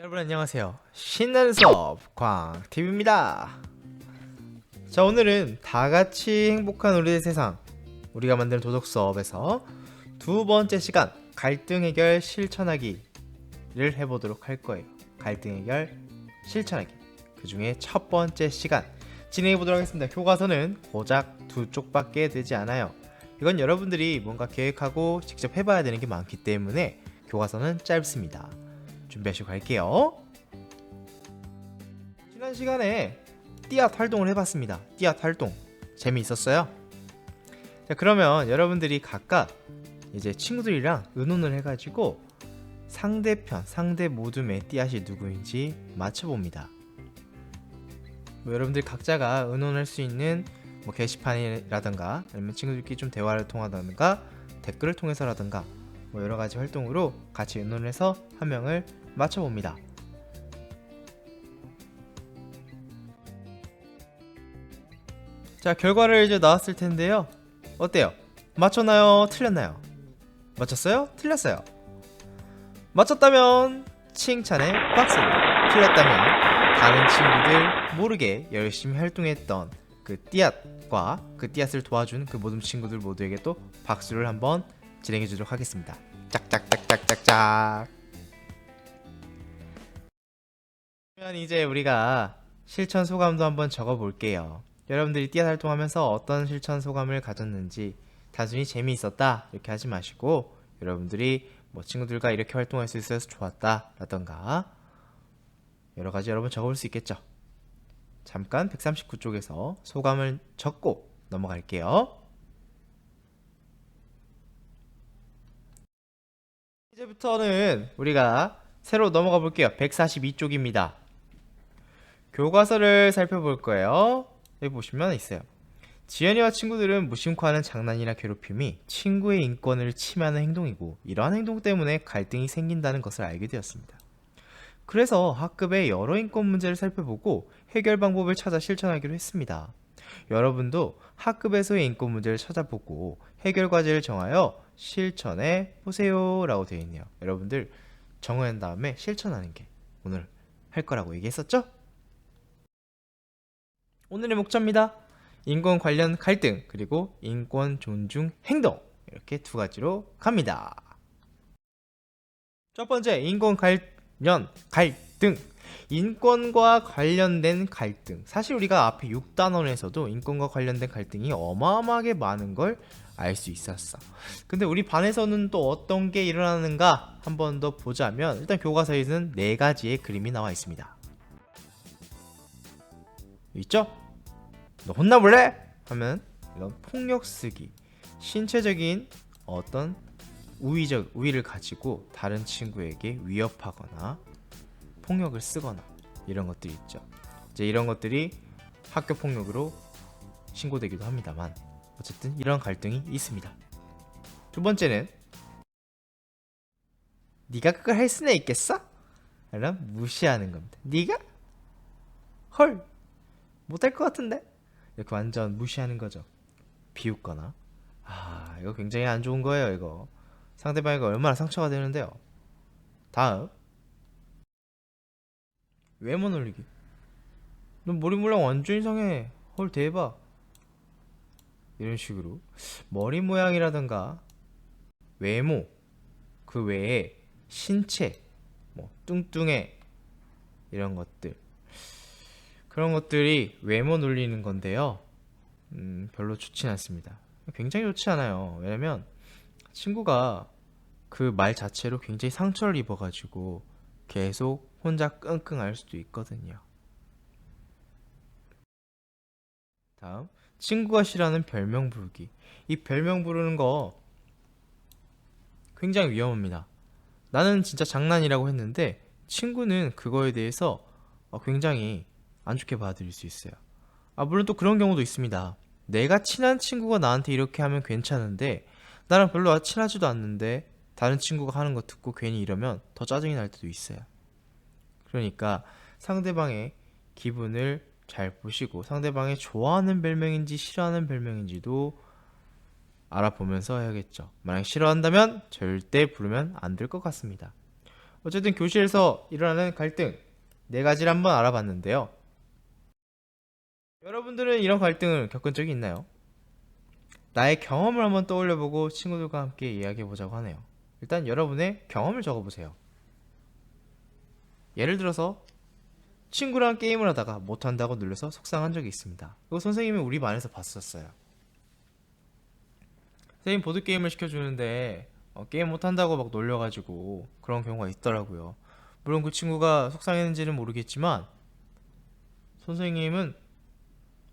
여러분 안녕하세요. 신나는 수업 광TV입니다. 자, 오늘은 다같이 행복한 우리의 세상, 우리가 만든 도덕 수업에서 두 번째 시간 갈등 해결 실천하기를 해보도록 할 거예요. 갈등 해결 실천하기, 그 중에 첫 번째 시간 진행해 보도록 하겠습니다. 교과서는 고작 두 쪽밖에 되지 않아요. 이건 여러분들이 뭔가 계획하고 직접 해봐야 되는 게 많기 때문에 교과서는 짧습니다. 준비하시고 갈게요. 지난 시간에 띠앗 활동을 해봤습니다. 띠앗 활동 재미있었어요? 자, 그러면 여러분들이 각각 이제 친구들이랑 의논을 해가지고 상대편, 상대 모둠의 띠앗이 누구인지 맞춰봅니다. 여러분들 각자가 의논할 수 있는 게시판이라든가 아니면 친구들끼리 좀 대화를 통하다든가 댓글을 통해서라든가 여러가지 활동으로 같이 의논을 해서 한 명을 맞춰봅니다. 자, 결과를 이제 나왔을 텐데요. 어때요? 맞췄나요? 틀렸나요? 맞췄어요? 틀렸어요? 맞췄다면 칭찬의 박수, 틀렸다면 다른 친구들 모르게 열심히 활동했던 그 띠앗과 그 띠앗을 도와준 그 모든 친구들 모두에게 또 박수를 한번 진행해 주도록 하겠습니다. 짝짝짝짝짝짝. 그러면 이제 우리가 실천 소감도 한번 적어 볼게요. 여러분들이 띠앗 활동하면서 어떤 실천 소감을 가졌는지, 단순히 재미있었다 이렇게 하지 마시고 여러분들이 친구들과 이렇게 활동할 수 있어서 좋았다 라던가 여러가지 여러분 적어볼 수 있겠죠. 잠깐 139쪽에서 소감을 적고 넘어갈게요. 이제부터는 우리가 새로 넘어가 볼게요. 142쪽입니다. 교과서를 살펴볼 거예요. 여기 보시면 있어요. 지연이와 친구들은 무심코 하는 장난이나 괴롭힘이 친구의 인권을 침해하는 행동이고, 이러한 행동 때문에 갈등이 생긴다는 것을 알게 되었습니다. 그래서 학급의 여러 인권 문제를 살펴보고 해결 방법을 찾아 실천하기로 했습니다. 여러분도 학급에서의 인권 문제를 찾아보고 해결 과제를 정하여 실천해 보세요 라고 되어 있네요. 여러분들 정한 다음에 실천하는 게 오늘 할 거라고 얘기했었죠? 오늘의 목차입니다. 인권 관련 갈등, 그리고 인권 존중 행동, 이렇게 두 가지로 갑니다. 첫 번째, 인권 관련 갈등. 인권과 관련된 갈등, 사실 우리가 앞에 6단원에서도 인권과 관련된 갈등이 어마어마하게 많은 걸 알 수 있었어. 근데 우리 반에서는 또 어떤 게 일어나는가 한 번 더 보자면, 일단 교과서에는 4가지의 그림이 나와 있습니다. 있죠? 너 혼나볼래? 하면 이런 폭력 쓰기, 신체적인 어떤 우위를 가지고 다른 친구에게 위협하거나 폭력을 쓰거나 이런 것들이 있죠. 이제 이런 것들이 학교 폭력으로 신고되기도 합니다만, 어쨌든 이런 갈등이 있습니다. 두 번째는 네가 그걸 할 수는 있겠어? 라는 무시하는 겁니다. 네가? 헐, 못할 것 같은데? 이렇게 완전 무시하는 거죠. 비웃거나. 이거 굉장히 안 좋은 거예요. 이거 상대방에게 얼마나 상처가 되는데요. 다음, 외모 놀리기. 너 머리 모양 완전 이상해. 헐, 대박. 이런 식으로 머리 모양이라든가 외모, 그 외에 신체, 뚱뚱해, 이런 것들, 그런 것들이 외모 놀리는 건데요. 별로 좋진 않습니다. 굉장히 좋지 않아요. 왜냐면 친구가 그 말 자체로 굉장히 상처를 입어가지고 계속 혼자 끙끙 앓을 수도 있거든요. 다음, 친구가 싫어하는 별명 부르기. 이 별명 부르는 거 굉장히 위험합니다. 나는 진짜 장난이라고 했는데 친구는 그거에 대해서 굉장히 안 좋게 받아들일 수 있어요. 물론 또 그런 경우도 있습니다. 내가 친한 친구가 나한테 이렇게 하면 괜찮은데 나랑 별로 친하지도 않는데 다른 친구가 하는 거 듣고 괜히 이러면 더 짜증이 날 때도 있어요. 그러니까 상대방의 기분을 잘 보시고 상대방이 좋아하는 별명인지 싫어하는 별명인지도 알아보면서 해야겠죠. 만약 싫어한다면 절대 부르면 안 될 것 같습니다. 어쨌든 교실에서 일어나는 갈등 4가지를 한번 알아봤는데요. 여러분들은 이런 갈등을 겪은 적이 있나요? 나의 경험을 한번 떠올려보고 친구들과 함께 이야기해보자고 하네요. 일단 여러분의 경험을 적어보세요. 예를 들어서 친구랑 게임을 하다가 못한다고 눌려서 속상한 적이 있습니다. 이거 선생님이 우리 반에서 봤었어요. 선생님 보드게임을 시켜주는데 게임 못한다고 막 놀려가지고 그런 경우가 있더라고요. 물론 그 친구가 속상했는지는 모르겠지만 선생님은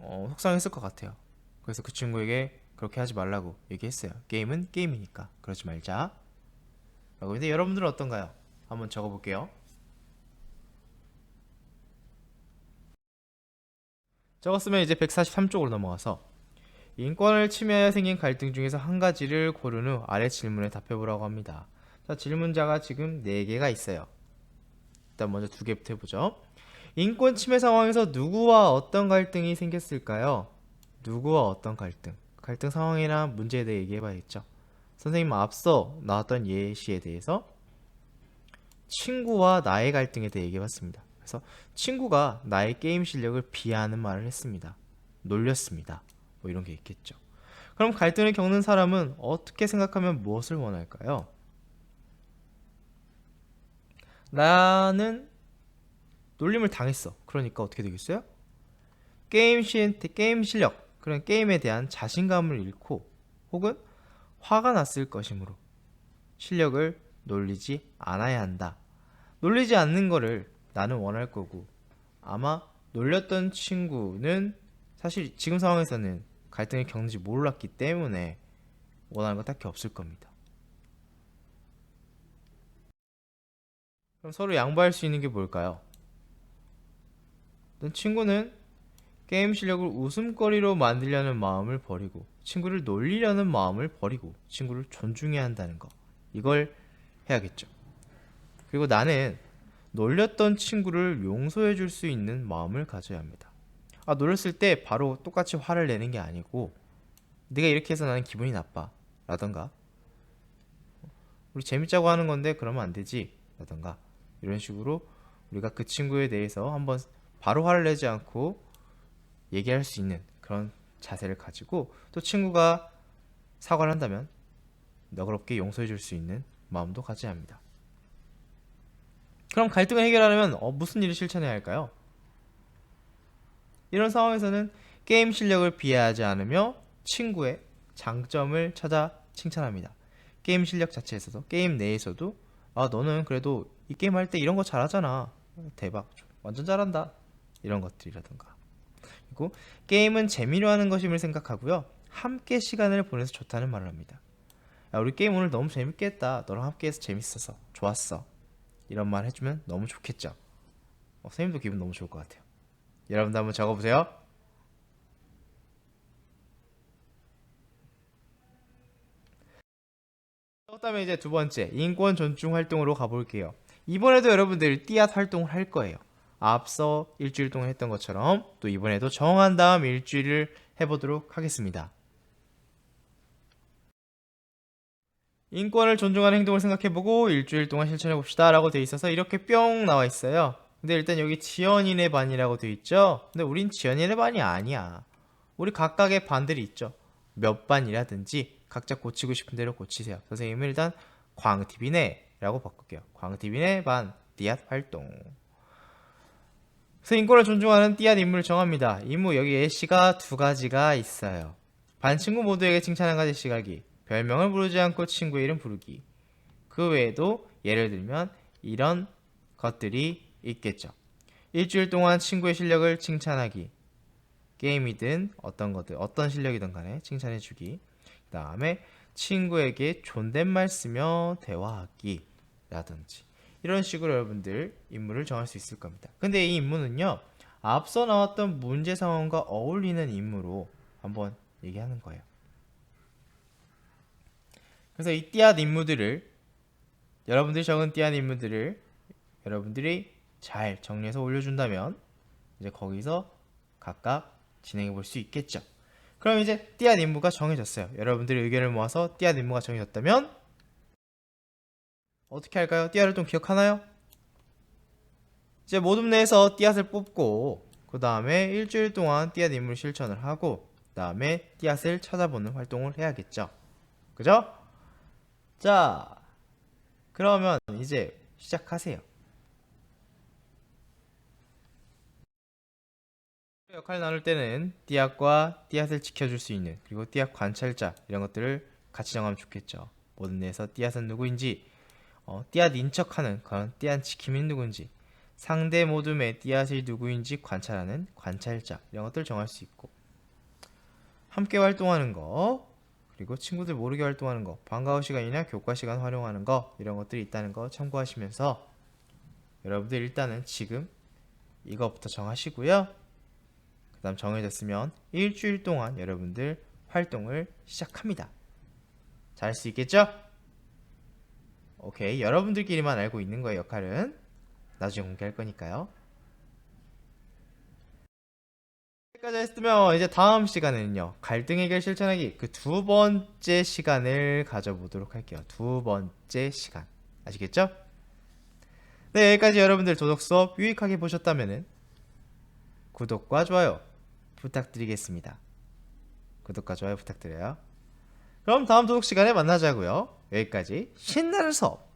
속상했을 것 같아요. 그래서 그 친구에게 그렇게 하지 말라고 얘기했어요. 게임은 게임이니까 그러지 말자 라고. 근데 여러분들은 어떤가요? 한번 적어볼게요. 적었으면 이제 143쪽으로 넘어가서 인권을 침해하여 생긴 갈등 중에서 한 가지를 고른 후 아래 질문에 답해보라고 합니다. 자, 질문자가 지금 4개가 있어요. 일단 먼저 2개부터 해보죠. 인권 침해 상황에서 누구와 어떤 갈등이 생겼을까요? 누구와 어떤 갈등? 갈등 상황이나 문제에 대해 얘기해봐야겠죠. 선생님은 앞서 나왔던 예시에 대해서 친구와 나의 갈등에 대해 얘기해봤습니다. 그래서 친구가 나의 게임 실력을 비하하는 말을 했습니다. 놀렸습니다. 뭐 이런 게 있겠죠. 그럼 갈등을 겪는 사람은 어떻게 생각하면 무엇을 원할까요? 나는 놀림을 당했어. 그러니까 어떻게 되겠어요? 게임 실력, 그런 게임에 대한 자신감을 잃고 혹은 화가 났을 것이므로 실력을 놀리지 않아야 한다. 놀리지 않는 거를 나는 원할 거고, 아마 놀렸던 친구는 사실 지금 상황에서는 갈등을 겪는지 몰랐기 때문에 원하는 거 딱히 없을 겁니다. 그럼 서로 양보할 수 있는 게 뭘까요? 어떤 친구는 게임 실력을 웃음거리로 만들려는 마음을 버리고 친구를 놀리려는 마음을 버리고 친구를 존중해야 한다는 거, 이걸 해야겠죠. 그리고 나는 놀렸던 친구를 용서해 줄 수 있는 마음을 가져야 합니다. 놀렸을 때 바로 똑같이 화를 내는 게 아니고 네가 이렇게 해서 나는 기분이 나빠 라던가, 우리 재밌자고 하는 건데 그러면 안 되지 라던가, 이런 식으로 우리가 그 친구에 대해서 한번 바로 화를 내지 않고 얘기할 수 있는 그런 자세를 가지고, 또 친구가 사과를 한다면 너그럽게 용서해 줄 수 있는 마음도 가져야 합니다. 그럼 갈등을 해결하려면 무슨 일을 실천해야 할까요? 이런 상황에서는 게임 실력을 비하하지 않으며 친구의 장점을 찾아 칭찬합니다. 게임 실력 자체에서도, 게임 내에서도 너는 그래도 이 게임 할 때 이런 거 잘하잖아, 대박, 완전 잘한다, 이런 것들이라든가. 그리고 게임은 재미로 하는 것임을 생각하고요, 함께 시간을 보내서 좋다는 말을 합니다. 야, 우리 게임 오늘 너무 재밌게 했다, 너랑 함께 해서 재밌어서 좋았어, 이런 말 해주면 너무 좋겠죠. 선생님도 기분 너무 좋을 것 같아요. 여러분도 한번 적어보세요. 그다음에 이제 2번째, 인권 존중 활동으로 가볼게요. 이번에도 여러분들 띠앗 활동을 할 거예요. 앞서 일주일 동안 했던 것처럼 또 이번에도 정한 다음 일주일을 해보도록 하겠습니다. 인권을 존중하는 행동을 생각해보고 일주일 동안 실천해봅시다 라고 돼 있어서 이렇게 뿅 나와 있어요. 근데 일단 여기 지연이네 반이라고 돼 있죠. 근데 우린 지연이네 반이 아니야. 우리 각각의 반들이 있죠. 몇 반이라든지 각자 고치고 싶은 대로 고치세요. 선생님은 일단 광TV네 라고 바꿀게요. 광TV네 반 띠앗 활동. 그래서 인권을 존중하는 띠앗 임무를 정합니다. 임무 여기 예시가 2가지가 있어요. 반 친구 모두에게 칭찬 1가지 시각이, 별명을 부르지 않고 친구의 이름 부르기. 그 외에도 예를 들면 이런 것들이 있겠죠. 일주일 동안 친구의 실력을 칭찬하기. 게임이든 어떤 것들, 어떤 실력이든 간에 칭찬해주기. 그 다음에 친구에게 존댓말 쓰며 대화하기 라든지, 이런 식으로 여러분들 임무를 정할 수 있을 겁니다. 근데 이 임무는요, 앞서 나왔던 문제 상황과 어울리는 임무로 한번 얘기하는 거예요. 그래서 이 띠앗 임무들을, 여러분들이 적은 띠앗 임무들을 여러분들이 잘 정리해서 올려준다면 이제 거기서 각각 진행해 볼 수 있겠죠. 그럼 이제 띠앗 임무가 정해졌어요. 여러분들의 의견을 모아서 띠앗 임무가 정해졌다면 어떻게 할까요? 띠아 활동 기억하나요? 이제 모둠 내에서 띠앗을 뽑고 그 다음에 일주일 동안 띠앗 임무 실천을 하고 그 다음에 띠앗을 찾아보는 활동을 해야겠죠. 그죠? 자, 그러면 이제 시작하세요. 역할 나눌 때는 띠앗과 띠앗을 지켜줄 수 있는 그리고 띠앗 관찰자 이런 것들을 같이 정하면 좋겠죠. 모든 내에서 띠앗은 누구인지 띠앗 인척하는 그런 띠앗 지킴이 누구인지 상대 모둠의 띠앗이 누구인지 관찰하는 관찰자 이런 것들을 정할 수 있고 함께 활동하는 거 그리고 친구들 모르게 활동하는 거 방과후 시간이나 교과 시간 활용하는 거 이런 것들이 있다는 거 참고하시면서 여러분들 일단은 지금 이거부터 정하시고요. 그 다음 정해졌으면 일주일 동안 여러분들 활동을 시작합니다. 잘 할 수 있겠죠? 오케이, 여러분들끼리만 알고 있는 거예요. 역할은 나중에 공개할 거니까요. 여기까지 했으면 이제 다음 시간에는요 갈등 해결 실천하기 그 두 번째 시간을 가져보도록 할게요. 두 번째 시간 아시겠죠? 네, 여기까지 여러분들 도덕 수업 유익하게 보셨다면은 구독과 좋아요 부탁드리겠습니다. 구독과 좋아요 부탁드려요. 그럼 다음 도덕 시간에 만나자고요. 여기까지 신나는 수업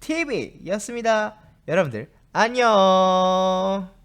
광TV였습니다. 여러분들 안녕.